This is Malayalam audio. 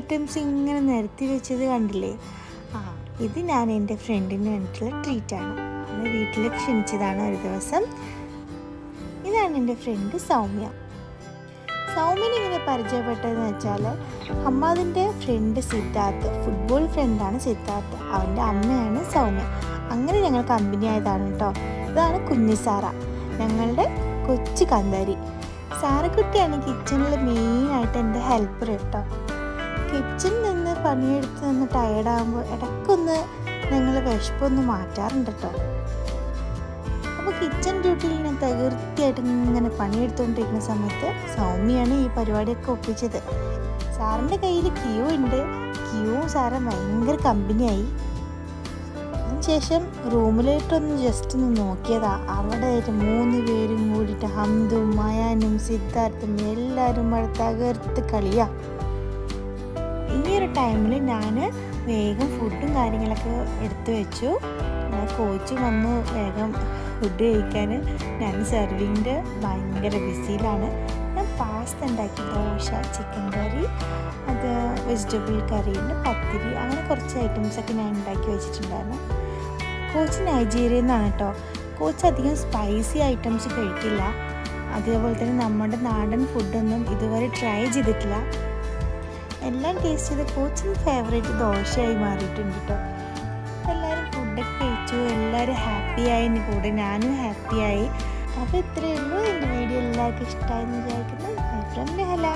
ഐറ്റംസ് ഇങ്ങനെ നിരത്തി വെച്ചത് കണ്ടില്ലേ? ഇത് ഞാൻ എൻ്റെ ഫ്രണ്ടിന് വേണ്ടിയിട്ടുള്ള ട്രീറ്റാണ്. അന്ന് വീട്ടിൽ ക്ഷണിച്ചതാണ് ഒരു ദിവസം. ഇതാണ് എൻ്റെ ഫ്രണ്ട് സൗമ്യ. സൗമ്യനെ ഇങ്ങനെ പരിചയപ്പെട്ടതെന്ന് വെച്ചാൽ ഹമ്മാദിൻ്റെ ഫ്രണ്ട് സിദ്ധാർത്ഥ്, ഫുട്ബോൾ ഫ്രണ്ടാണ് സിദ്ധാർത്ഥ്, അവൻ്റെ അമ്മയാണ് സൗമ്യ. അങ്ങനെ ഞങ്ങൾ കമ്പനി ആയതാണ് കേട്ടോ. ഇതാണ് കുഞ്ഞു സാറ, ഞങ്ങളുടെ കൊച്ചു കാന്താരി. സാറക്കുട്ടിയാണ് കിച്ചണിൽ മെയിനായിട്ട് എൻ്റെ ഹെൽപ്പർ കേട്ടോ. കിച്ചണിൽ നിന്ന് പണിയെടുത്ത് നിന്ന് ടയേർഡാകുമ്പോൾ ഇടയ്ക്കൊന്ന് ഞങ്ങൾ വിശപ്പൊന്ന് മാറ്റാറുണ്ട് കേട്ടോ. അപ്പോൾ കിച്ചൺ ഡ്യൂട്ടിയിൽ ഞാൻ തകൃതിയായിട്ട് ഇങ്ങനെ പണിയെടുത്തുകൊണ്ടിരിക്കുന്ന സമയത്ത് സൗമ്യയാണ് ഈ പരിപാടിയൊക്കെ ഒപ്പിച്ചത്. സാറിൻ്റെ കയ്യിൽ ക്യൂ ഉണ്ട്. ക്യൂവും സാറും ഭയങ്കര കമ്പനിയായി. അതിനുശേഷം റൂമിലോട്ടൊന്ന് ജസ്റ്റ് ഒന്ന് നോക്കിയതാ. അവിടെ 3 പേരും കൂടിയിട്ട് ഹംദും മയാനും സിദ്ധാർത്ഥും എല്ലാവരും അവിടെ തകർത്ത് കളിയാ. ഈ ഒരു ടൈമിൽ ഞാൻ വേഗം ഫുഡും കാര്യങ്ങളൊക്കെ എടുത്തു വെച്ചു. കോച്ച് വന്നു വേഗം ഫുഡ് കഴിക്കാൻ. ഞാൻ സെർവിങ്ങിൻ്റെ ഭയങ്കര ബിസിയിലാണ്. ഞാൻ പാസ്ത ഉണ്ടാക്കി, ദോശ, ചിക്കൻ കറി, അത് വെജിറ്റബിൾ കറിയുണ്ട്, പത്തിരി, അങ്ങനെ കുറച്ച് ഐറ്റംസൊക്കെ ഞാൻ ഉണ്ടാക്കി വെച്ചിട്ടുണ്ടായിരുന്നു. കോച്ച് നൈജീരിയയിൽ നിന്നാണ് കേട്ടോ. കോച്ച് അധികം സ്പൈസി ഐറ്റംസ് കഴിക്കില്ല. അതേപോലെ തന്നെ നമ്മുടെ നാടൻ ഫുഡൊന്നും ഇതുവരെ ട്രൈ ചെയ്തിട്ടില്ല. എല്ലാം ടേസ്റ്റ് ചെയ്ത് കോച്ചിന് ഫേവറേറ്റ് ദോശയായി മാറിയിട്ടുണ്ട് കേട്ടോ. എല്ലാവരും ഫുഡൊക്കെ കഴിച്ചു, എല്ലാവരും ഹാപ്പിയായി, കൂടെ ഞാനും ഹാപ്പിയായി. അപ്പോൾ ഇത്രയേ ഉള്ളൂ. എൻ്റെ വീഡിയോ എല്ലാവർക്കും ഇഷ്ടമായെന്ന് വിചാരിക്കുന്നു. My friend Nehala.